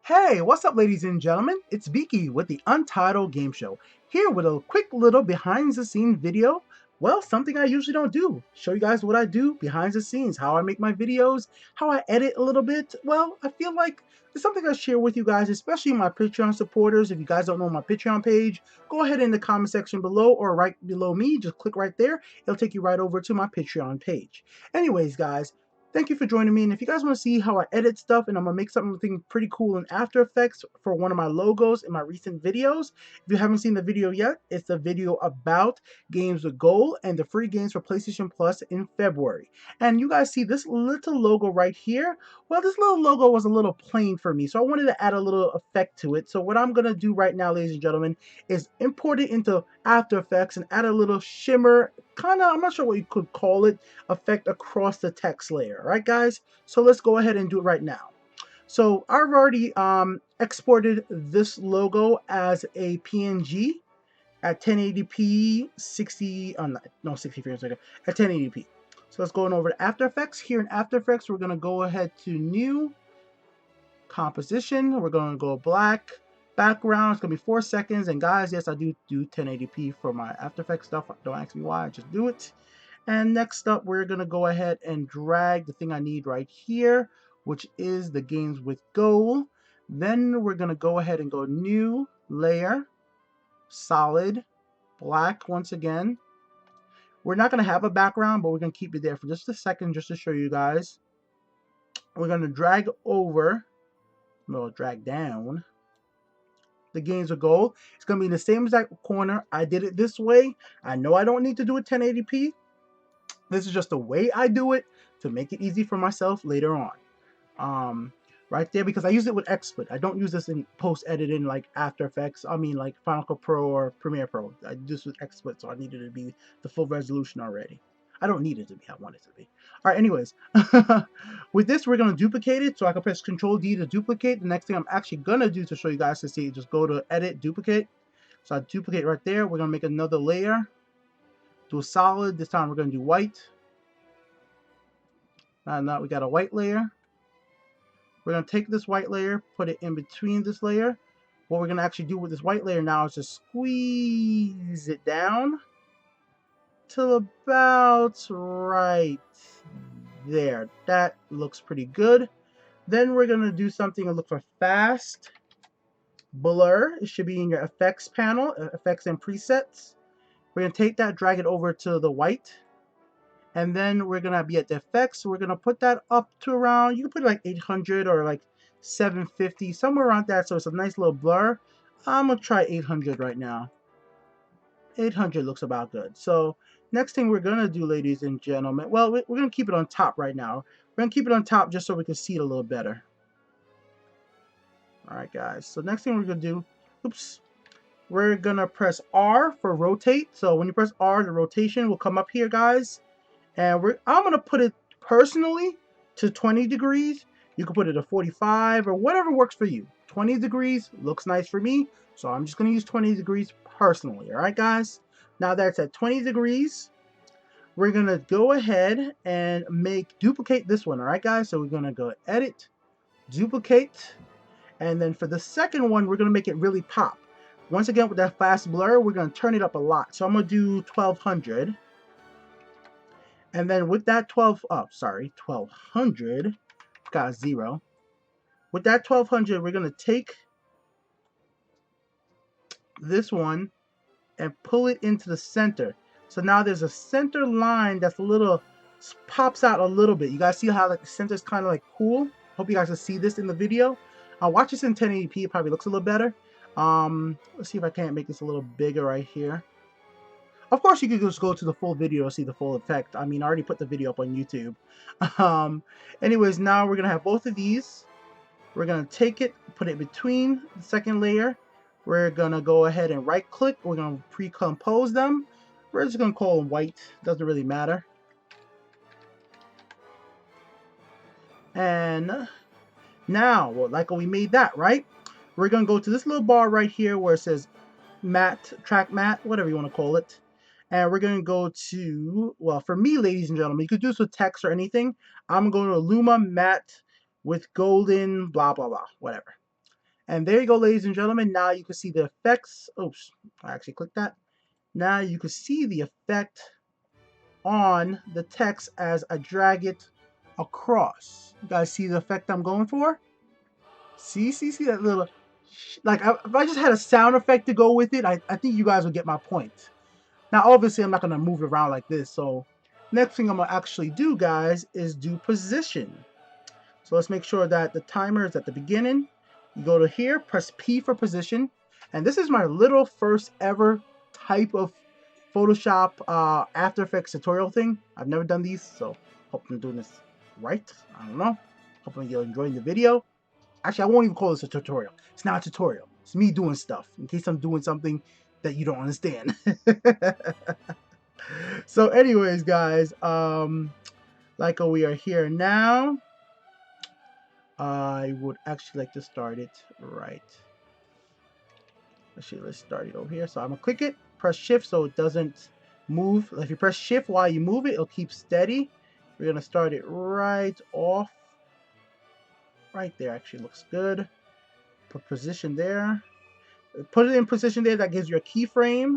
Hey, what's up, ladies and gentlemen? It's Biki with the Untitled Game Show, here with a quick little behind the scenes video. Well, something I usually don't do. Show you guys what I do behind the scenes, how I make my videos, how I edit a little bit. Well, I feel like it's something I share with you guys, especially my Patreon supporters. If you guys don't know my Patreon page, go ahead in the comment section below or right below me. Just click right there. It'll take you right over to my Patreon page. Anyways, guys, thank you for joining me. And if you guys want to see how I edit stuff, and I'm going to make something pretty cool in After Effects for one of my logos in my recent videos. If you haven't seen the video yet, it's a video about games with gold and the free games for PlayStation Plus in February. And you guys see this little logo right here. Well, this little logo was a little plain for me, so I wanted to add a little effect to it. So what I'm going to do right now, ladies and gentlemen, is import it into After Effects and add a little shimmer, kind of, I'm not sure what you could call it, effect across the text layer. All right, guys? So let's go ahead and do it right now. So I've already exported this logo as a PNG at 1080p, 60, no, 60 frames per second, at 1080p. So let's go on over to After Effects. Here in After Effects, we're going to go ahead to New, Composition. We're going to go black. Background, it's going to be 4 seconds. And guys, yes, I do 1080p for my After Effects stuff. Don't ask me why, I just do it. And next up, we're going to go ahead and drag the thing I need right here, which is the games with gold. Then we're going to go ahead and go New, Layer, Solid, Black once again. We're not going to have a background, but we're going to keep it there for just a second just to show you guys. We're going to drag over, no, drag down the games with gold. It's going to be in the same exact corner. I did it this way. I know I don't need to do it 1080p. This is just the way I do it to make it easy for myself later on. Right there, because I use it with XSplit. I don't use this in post editing like After Effects. I mean, like Final Cut Pro or Premiere Pro. I do this with XSplit, so I need it to be the full resolution already. I don't need it to be. I want it to be. All right. Anyways, with this, we're gonna duplicate it. So I can press Control D to duplicate. The next thing I'm actually gonna do to show you guys to see, just go to Edit, Duplicate. So I duplicate right there. We're gonna make another layer. Do a solid. This time we're gonna do white. Now we got a white layer. We're going to take this white layer, put it in between this layer. What we're going to actually do with this white layer now is just squeeze it down till about right there. That looks pretty good. Then we're going to do something and look for fast blur. It should be in your effects panel, effects and presets. We're going to take that, drag it over to the white. And then we're going to be at the effects. So we're going to put that up to around, you can put it like 800 or like 750, somewhere around that. So it's a nice little blur. I'm going to try 800 right now. 800 looks about good. So next thing we're going to do, ladies and gentlemen, well, we're going to keep it on top right now. We're going to keep it on top just so we can see it a little better. All right, guys. So next thing we're going to do, we're going to press R for rotate. So when you press R, the rotation will come up here, guys. And I'm going to put it personally to 20 degrees. You can put it to 45 or whatever works for you. 20 degrees looks nice for me, so I'm just going to use 20 degrees personally. All right, guys? Now that's at 20 degrees, we're going to go ahead and duplicate this one. All right, guys? So we're going to go Edit, Duplicate, and then for the second one, we're going to make it really pop. Once again, with that fast blur, we're going to turn it up a lot. So I'm going to do 1200. And then with that 1200, got a 0. With that 1200, we're going to take this one and pull it into the center. So now there's a center line that's pops out a little bit. You guys see how like the center is kind of like cool? Hope you guys can see this in the video. Watch this in 1080p. It probably looks a little better. Let's see if I can't make this a little bigger right here. Of course, you could just go to the full video to see the full effect. I mean, I already put the video up on YouTube. Anyways, now we're going to have both of these. We're going to take it, put it between the second layer. We're going to go ahead and right-click. We're going to pre-compose them. We're just going to call them white. Doesn't really matter. And now, well, like we made that, right? We're going to go to this little bar right here where it says matte, track matte, whatever you want to call it. And we're going to go to, well, for me, ladies and gentlemen, you could do this with text or anything. I'm going to Luma Matte with golden, blah, blah, blah, whatever. And there you go, ladies and gentlemen. Now you can see the effects. Oops, I actually clicked that. Now you can see the effect on the text as I drag it across. You guys see the effect I'm going for? See that little, like if I just had a sound effect to go with it, I think you guys would get my point. Now, obviously, I'm not going to move it around like this. So next thing I'm going to actually do, guys, is do position. So let's make sure that the timer is at the beginning. You go to here, press P for position. And this is my little first ever type of Photoshop After Effects tutorial thing. I've never done these, so hope I'm doing this right. I don't know. Hoping you're enjoying the video. Actually, I won't even call this a tutorial. It's not a tutorial. It's me doing stuff in case I'm doing something that you don't understand. So anyways, guys, like we are here now. I would actually like to start it right. Actually, let's start it over here. So I'm gonna click it, press shift so it doesn't move. If you press shift while you move it, it'll keep steady. We're gonna start it right off. Right there actually looks good. Put position there. Put it in position there. That gives you a keyframe.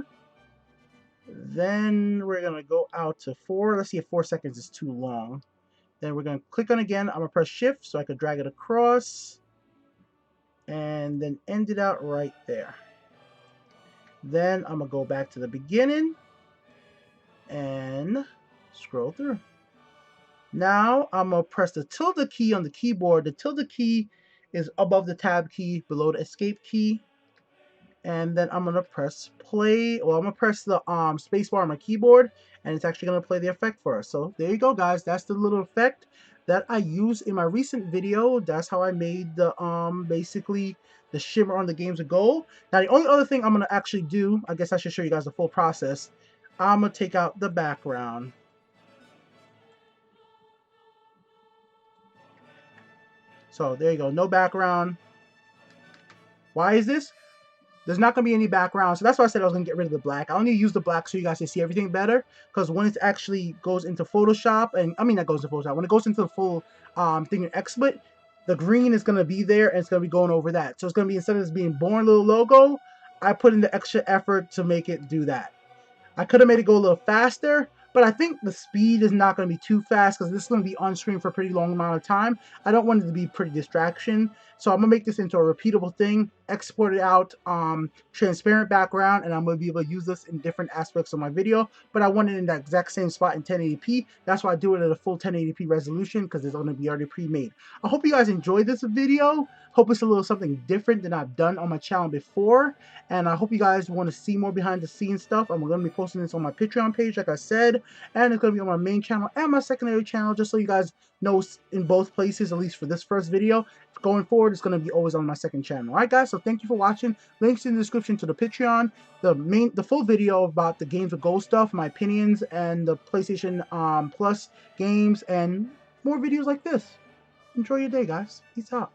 Then we're gonna go out to 4. Let's see if 4 seconds is too long. Then we're gonna click on again. I'm gonna press shift so I can drag it across. And then end it out right there. Then I'm gonna go back to the beginning and scroll through. Now I'm gonna press the tilde key on the keyboard. The tilde key is above the tab key, below the escape key. And then I'm gonna press play. Well, I'm gonna press the spacebar on my keyboard, and it's actually gonna play the effect for us. So there you go, guys. That's the little effect that I used in my recent video. That's how I made the basically the shimmer on the games of gold. Now the only other thing I'm gonna actually do, I guess I should show you guys the full process. I'm gonna take out the background. So there you go, no background. Why is this? There's not going to be any background, so that's why I said I was going to get rid of the black. I only use the black so you guys can see everything better, because when it actually goes into Photoshop, and I mean that goes into Photoshop, when it goes into the full thing in XSplit, the green is going to be there, and it's going to be going over that. So it's going to be, instead of this being boring little logo, I put in the extra effort to make it do that. I could have made it go a little faster, but I think the speed is not going to be too fast because this is going to be on screen for a pretty long amount of time. I don't want it to be pretty distraction. So I'm going to make this into a repeatable thing, export it out, transparent background, and I'm going to be able to use this in different aspects of my video. But I want it in that exact same spot in 1080p. That's why I do it at a full 1080p resolution, because it's going to be already pre-made. I hope you guys enjoyed this video. Hope it's a little something different than I've done on my channel before. And I hope you guys want to see more behind the scenes stuff. I'm going to be posting this on my Patreon page, like I said. And it's going to be on my main channel and my secondary channel, just so you guys know in both places, at least for this first video. Going forward, it's going to be always on my second channel. Alright guys, so thank you for watching. Links in the description to the Patreon, the full video about the Games of Gold stuff, my opinions, and the PlayStation Plus games, and more videos like this. Enjoy your day, guys. Peace out.